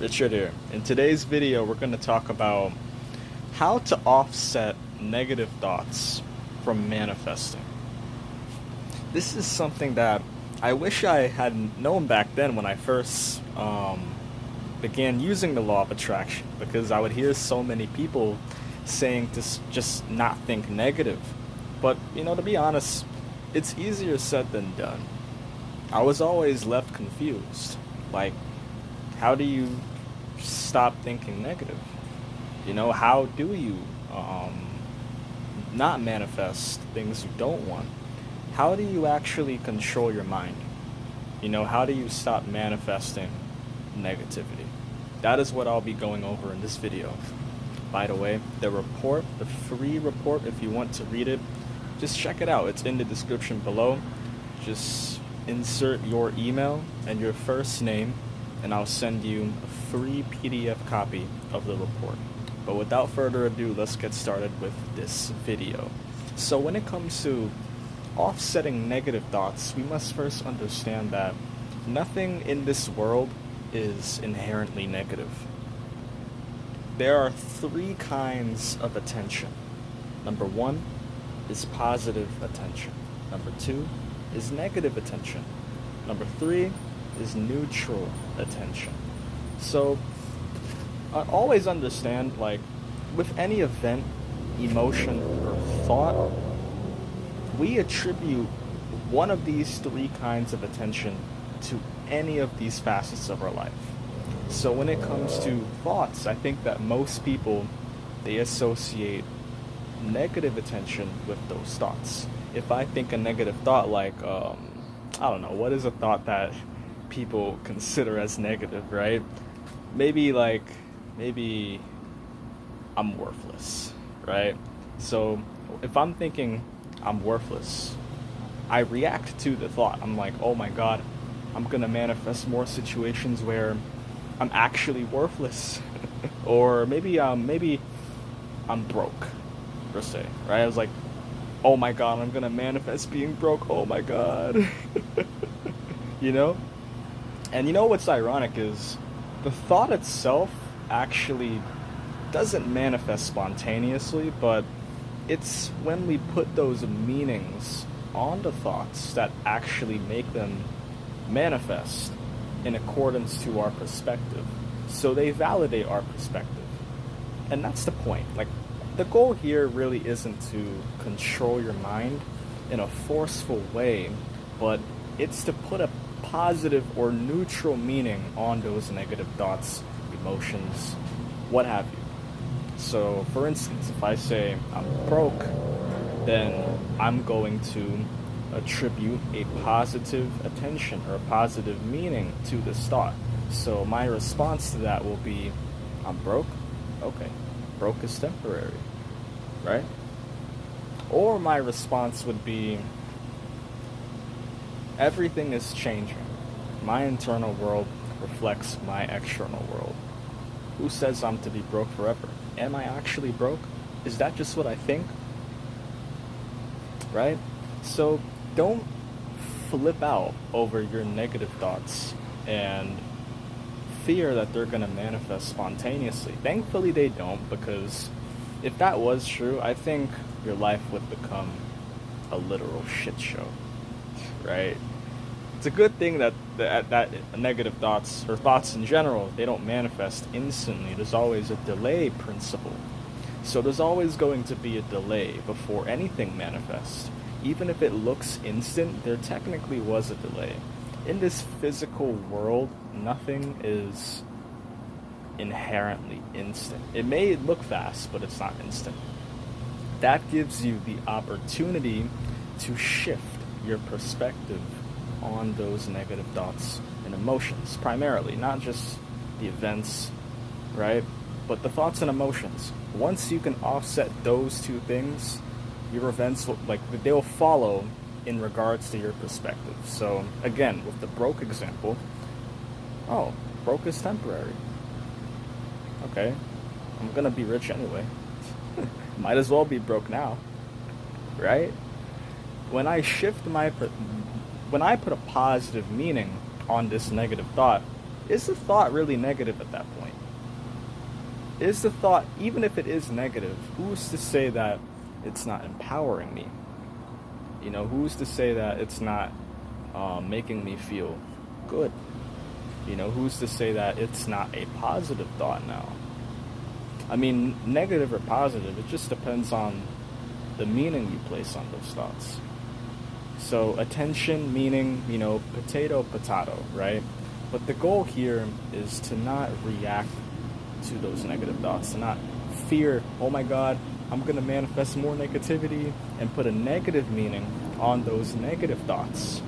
Richard here. In today's video, we're going to talk about how to offset negative thoughts from manifesting. This is something that I wish I had known back then when I first began using the law of attraction, because I would hear so many people saying to just not think negative. But, to be honest, it's easier said than done. I was always left confused. Like, how do you stop thinking negative? How do you not manifest things you don't want? How do you actually control your mind? How do you stop manifesting negativity? That is what I'll be going over in this video. By the way, the free report, if you want to read it, just check it out. It's in the description below. Just insert your email and your first name, and I'll send you a free PDF copy of the report. But without further ado, let's get started with this video. So when it comes to offsetting negative thoughts, we must first understand that nothing in this world is inherently negative. There are three kinds of attention. Number one is positive attention. Number two is negative attention. Number three is neutral attention. So I always understand, like, with any event, emotion, or thought, we attribute one of these three kinds of attention to any of these facets of our life. So when it comes to thoughts, I think that most people, they associate negative attention with those thoughts. If I think a negative thought, like, I don't know, what is a thought that people consider as negative, right? Maybe I'm worthless, right? So if I'm thinking I'm worthless, I react to the thought. I'm like, oh my God, I'm gonna manifest more situations where I'm actually worthless. Or maybe I'm broke, per se, right? I was like, oh my God, I'm gonna manifest being broke. Oh my God. And what's ironic is the thought itself actually doesn't manifest spontaneously, but it's when we put those meanings on the thoughts that actually make them manifest in accordance to our perspective. So they validate our perspective. And that's the point. Like, the goal here really isn't to control your mind in a forceful way, but it's to put a positive or neutral meaning on those negative thoughts, emotions, what have you. So, for instance, if I say I'm broke, then I'm going to attribute a positive attention or a positive meaning to this thought. So my response to that will be, I'm broke? Okay, broke is temporary, right? Or my response would be, everything is changing. My internal world reflects my external world. Who says I'm to be broke forever? Am I actually broke? Is that just what I think? Right? So don't flip out over your negative thoughts and fear that they're going to manifest spontaneously. Thankfully they don't, because if that was true, I think your life would become a literal shit show. Right? It's a good thing that negative thoughts, or thoughts in general, they don't manifest instantly. There's always a delay principle. So there's always going to be a delay before anything manifests. Even if it looks instant, there technically was a delay. In this physical world, nothing is inherently instant. It may look fast, but it's not instant. That gives you the opportunity to shift your perspective on those negative thoughts and emotions, primarily, not just the events, right? But the thoughts and emotions. Once you can offset those two things, your events will, they'll follow in regards to your perspective. So again, with the broke example, oh, broke is temporary. Okay, I'm gonna be rich anyway. Might as well be broke now, right? When I shift when I put a positive meaning on this negative thought, is the thought really negative at that point? Is the thought, even if it is negative, who's to say that it's not empowering me? Who's to say that it's not making me feel good? Who's to say that it's not a positive thought now? I mean, negative or positive, it just depends on the meaning you place on those thoughts. So attention, meaning, potato, right? But the goal here is to not react to those negative thoughts, to not fear, oh my God, I'm going to manifest more negativity, and put a negative meaning on those negative thoughts.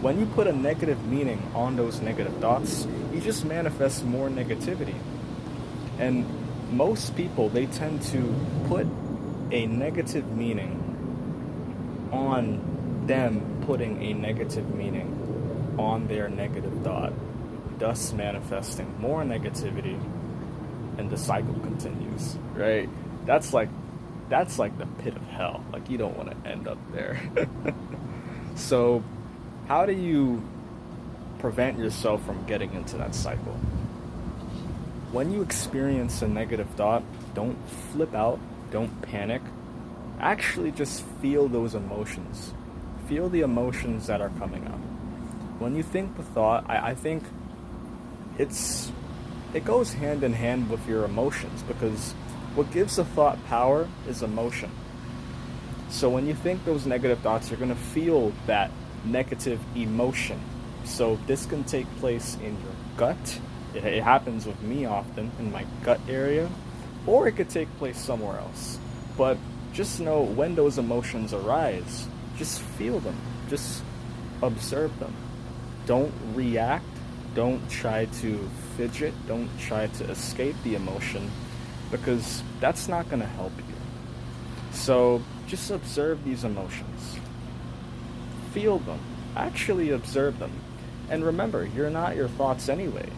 When you put a negative meaning on those negative thoughts, you just manifest more negativity. And most people, they tend to put a negative meaning on them putting a negative meaning on their negative thought, thus manifesting more negativity, and the cycle continues, right? That's like the pit of hell. Like, you don't want to end up there. So how do you prevent yourself from getting into that cycle? When you experience a negative thought, don't flip out, don't panic. Actually just feel those emotions. Feel the emotions that are coming up. When you think the thought, I think it goes hand in hand with your emotions, because what gives a thought power is emotion. So when you think those negative thoughts, you're going to feel that negative emotion. So this can take place in your gut. It happens with me often in my gut area, or it could take place somewhere else. But just know when those emotions arise, just feel them, just observe them. Don't react, don't try to fidget, don't try to escape the emotion, because that's not going to help you. So just observe these emotions. Feel them. Actually observe them. And remember, you're not your thoughts anyway.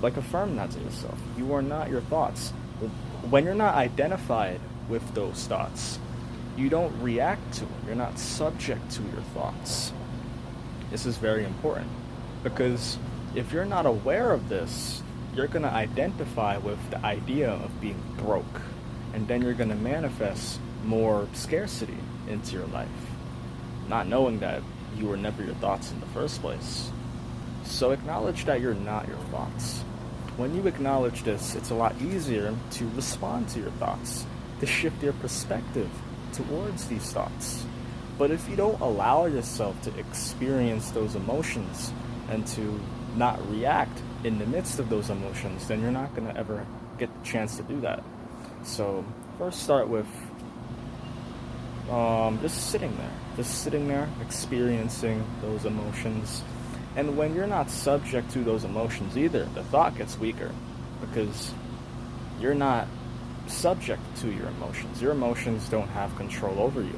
Like, affirm that to yourself. You are not your thoughts. When you're not identified with those thoughts, you don't react to them. You're not subject to your thoughts. This is very important, because if you're not aware of this, you're going to identify with the idea of being broke, and then you're going to manifest more scarcity into your life, not knowing that you were never your thoughts in the first place. So acknowledge that you're not your thoughts. When you acknowledge this, it's a lot easier to respond to your thoughts, to shift your perspective towards these thoughts. But if you don't allow yourself to experience those emotions and to not react in the midst of those emotions, then you're not going to ever get the chance to do that. So first start with just sitting there, experiencing those emotions. And when you're not subject to those emotions either, the thought gets weaker, because you're not subject to your emotions. Your emotions don't have control over you.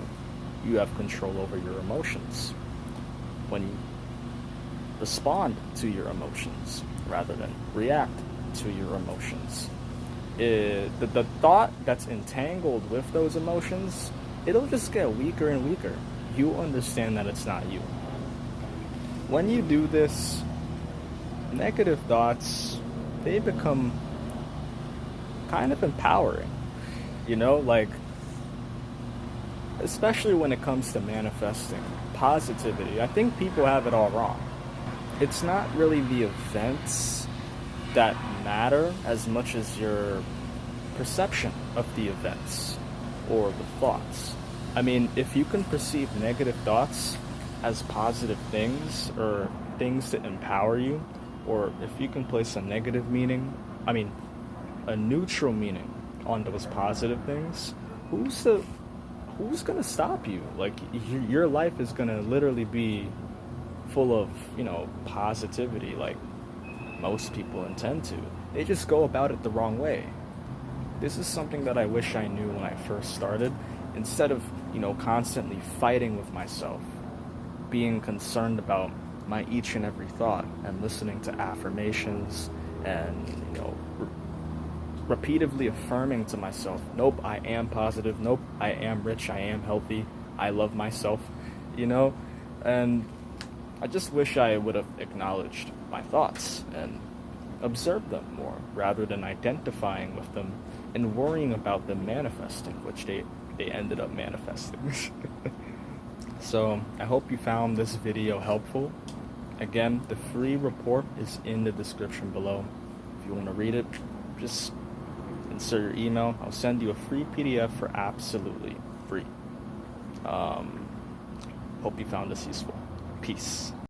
You have control over your emotions. When you respond to your emotions rather than react to your emotions, the thought that's entangled with those emotions, it'll just get weaker and weaker. You'll understand that it's not you. When you do this, negative thoughts, they become kind of empowering, like, especially when it comes to manifesting positivity. I think people have it all wrong. It's not really the events that matter as much as your perception of the events or the thoughts. I mean, if you can perceive negative thoughts as positive things, or things to empower you, or if you can place a neutral meaning on those positive things, who's gonna stop you? Like, your life is gonna literally be full of, positivity, like most people intend to. They just go about it the wrong way. This is something that I wish I knew when I first started. Instead of, constantly fighting with myself, being concerned about my each and every thought, and listening to affirmations, and, repeatedly affirming to myself, nope, I am positive, nope, I am rich, I am healthy, I love myself, and I just wish I would have acknowledged my thoughts and observed them more rather than identifying with them and worrying about them manifesting, which they ended up manifesting. So I hope you found this video helpful. Again, the free report is in the description below. If you want to read it, just insert your email. I'll send you a free PDF for absolutely free. Hope you found this useful. Peace.